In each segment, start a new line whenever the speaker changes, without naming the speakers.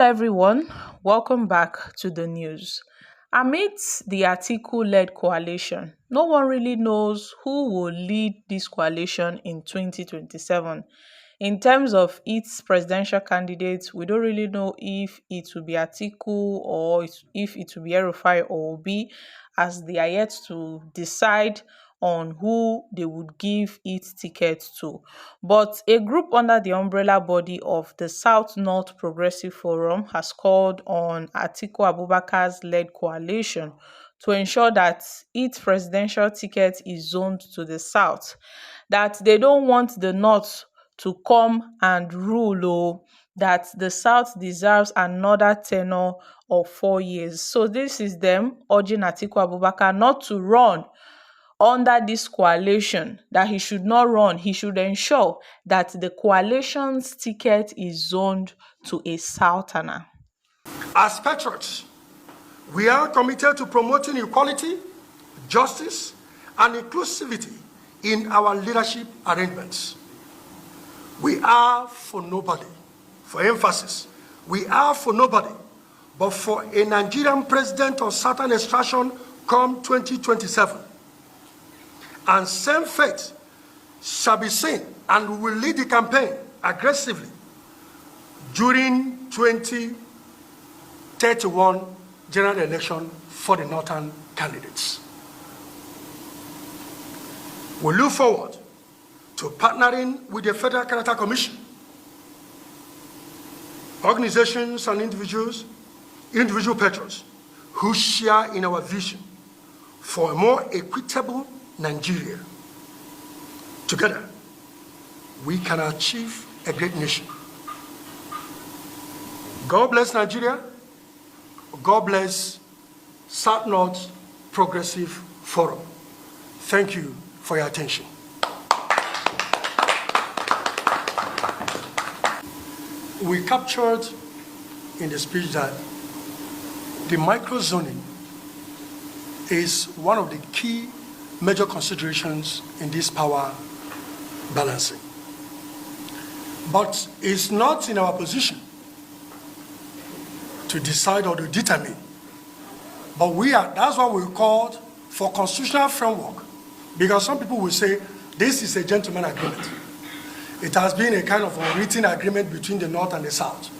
Everyone, welcome back to the news. Amidst the Atiku-led coalition, no one really knows who will lead this coalition in 2027. In terms of its presidential candidates, we don't really know if it will be Atiku or if it will be Erufai or Obi, as they are yet to decide on who they would give its ticket to. But a group under the umbrella body of the South North Progressive Forum has called on Atiku Abubakar's led coalition to ensure that its presidential ticket is zoned to the South, that they don't want the North to come and rule, that the South deserves another tenure of 4 years. So this is them urging Atiku Abubakar not to run under this coalition, that he should not run. He should ensure that the coalition's ticket is zoned to a Southerner.
As patriots, we are committed to promoting equality, justice, and inclusivity in our leadership arrangements. We are for nobody. For emphasis, we are for nobody, but for a Nigerian president of Southern extraction come 2027. And same fate shall be seen, and we will lead the campaign aggressively during 2031 general election for the northern candidates. We look forward to partnering with the Federal Character Commission, organizations and individual patrons who share in our vision for a more equitable Nigeria. Together, we can achieve a great nation. God bless Nigeria. God bless South North Progressive Forum. Thank you for your attention. We captured in the speech that the microzoning is one of the key major considerations in this power balancing. But it's not in our position to decide or to determine. But that's what we called for constitutional framework, because some people will say this is a gentleman agreement. It has been a kind of unwritten agreement between the North and the South.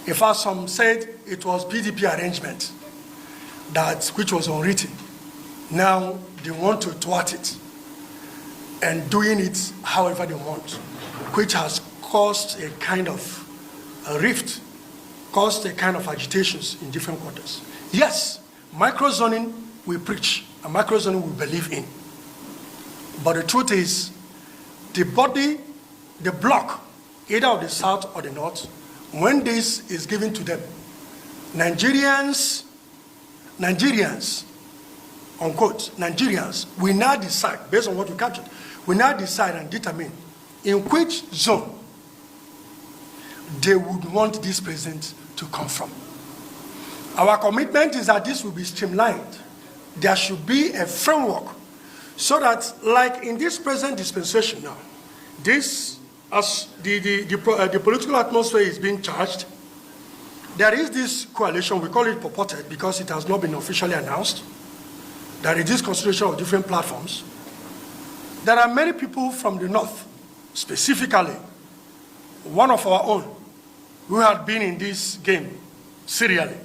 In fact, some said it was PDP arrangement which was unwritten. Now they want to thwart it and doing it however they want, which has caused a kind of a rift, caused a kind of agitations in different quarters. Yes, microzoning we preach, and microzoning we believe in. But the truth is, the bloc, either of the South or the North, when this is given to them, Nigerians, unquote, Nigerians, we now decide, based on what we captured, we now decide and determine in which zone they would want this president to come from. Our commitment is that this will be streamlined. There should be a framework so that, like in this present dispensation now, this, as the political atmosphere is being charged, there is this coalition, we call it purported because it has not been officially announced. There is this consideration of different platforms. There are many people from the North, specifically one of our own, who had been in this game serially,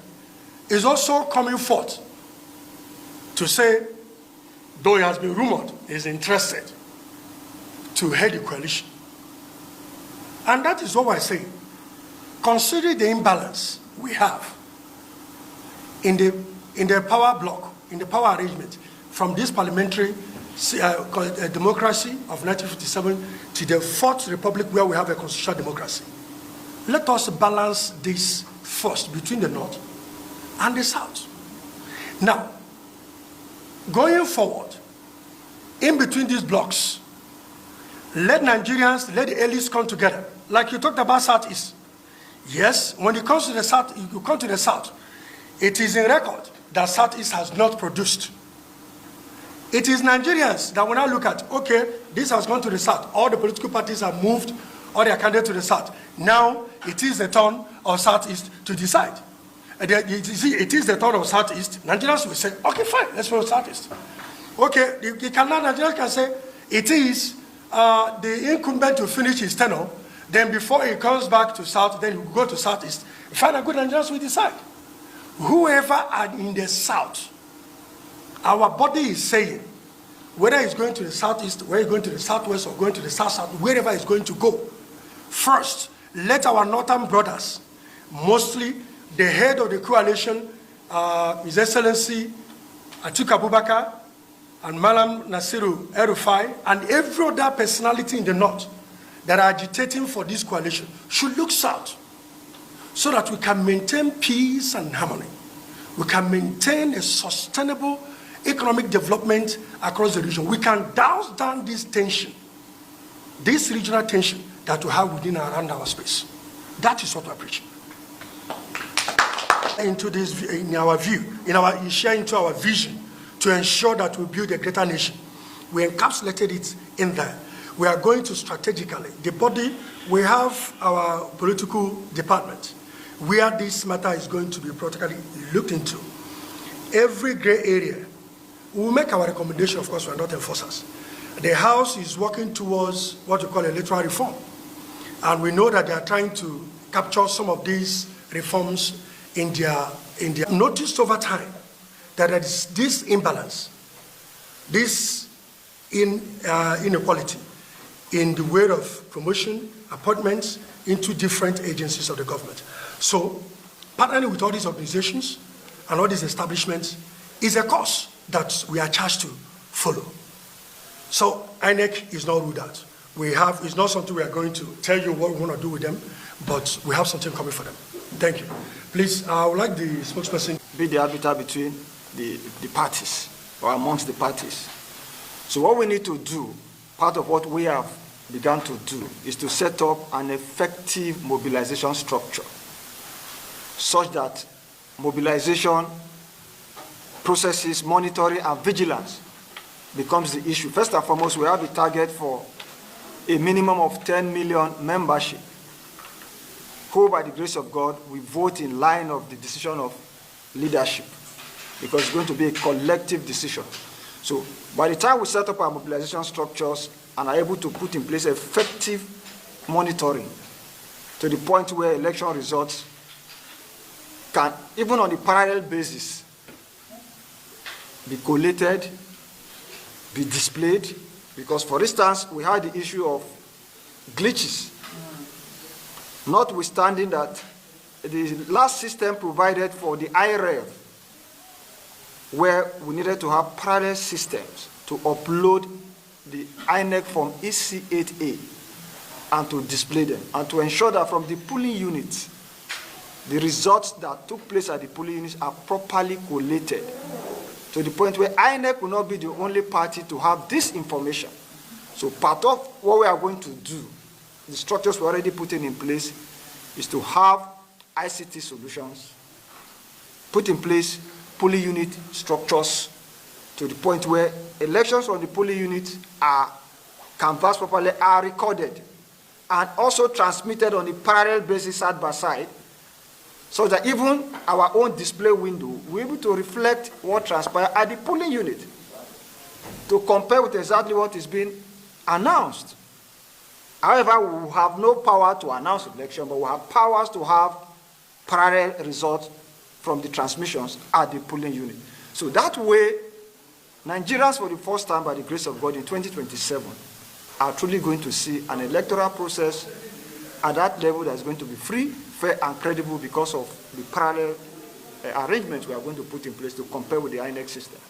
is also coming forth to say, though it has been rumored, is interested to head the coalition. And that is what I say. Consider the imbalance we have in the power block, in the power arrangement, from this parliamentary democracy of 1957 to the Fourth Republic, where we have a constitutional democracy. Let us balance this first between the North and the South. Now, going forward, in between these blocks, let Nigerians, let the elites come together. Like you talked about Southeast. Yes, when it comes to the South, you come to the South, it is in record that Southeast has not produced. It is Nigerians that will now look at, okay, this has gone to the South. All the political parties have moved all their candidates to the South. Now it is the turn of Southeast to decide. And then, you see, it is the turn of Southeast. Nigerians will say, okay, fine, let's go to Southeast. Okay, Nigerians can say, it is the incumbent to finish his tenure. Then before he comes back to South, then he will go to Southeast. Fine and good, Nigerians will decide. Whoever are in the South, our body is saying, whether it's going to the Southeast, whether it's going to the Southwest, or going to the South, wherever it's going to go, first, let our northern brothers, mostly the head of the coalition, His Excellency Atiku Abubakar, and Malam Nasiru El-Rufai, and every other personality in the north that are agitating for this coalition should look south, so that we can maintain peace and harmony. We can maintain a sustainable economic development across the region. We can douse down this tension, this regional tension that we have within and around our space. That is what we're preaching. Into this, in our view, share into our vision to ensure that we build a greater nation. We encapsulated it in there. We are going to strategically, the body, we have our political department, where this matter is going to be practically looked into. Every gray area, we will make our recommendation. Of course, we are not enforcers. The House is working towards what we call electoral reform. And we know that they are trying to capture some of these reforms in their noticed over time that there is this imbalance, this inequality in the way of promotion, appointments into different agencies of the government. So, partnering with all these organizations and all these establishments is a course that we are charged to follow. So, INEC is not ruled out. It's not something we are going to tell you what we want to do with them, but we have something coming for them. Thank you. Please, I would like the spokesperson
be the arbiter between the parties, or amongst the parties. So what we need to do, part of what we have begun to do, is to set up an effective mobilization structure, such that mobilization, processes, monitoring, and vigilance becomes the issue. First and foremost, we have a target for a minimum of 10 million membership, who, by the grace of God, we vote in line of the decision of leadership, because it's going to be a collective decision. So by the time we set up our mobilization structures and are able to put in place effective monitoring to the point where election results can, even on a parallel basis, be collated, be displayed, because, for instance, we had the issue of glitches, notwithstanding that the last system provided for the IREV, where we needed to have parallel systems to upload the INEC from EC8A and to display them, and to ensure that from the polling units, the results that took place at the polling units are properly collated, to the point where INEC will not be the only party to have this information. So part of what we are going to do, the structures we're already putting in place, is to have ICT solutions, put in place polling unit structures to the point where elections on the polling unit are canvassed properly, are recorded, and also transmitted on a parallel basis side by side, so that even our own display window will be able to reflect what transpired at the polling unit, to compare with exactly what is being announced. However, we will have no power to announce election, but we have powers to have parallel results from the transmissions at the polling unit. So that way, Nigerians, for the first time, by the grace of God, in 2027, are truly going to see an electoral process at that level that is going to be free, fair, and credible, because of the parallel arrangements we are going to put in place to compare with the INEC system.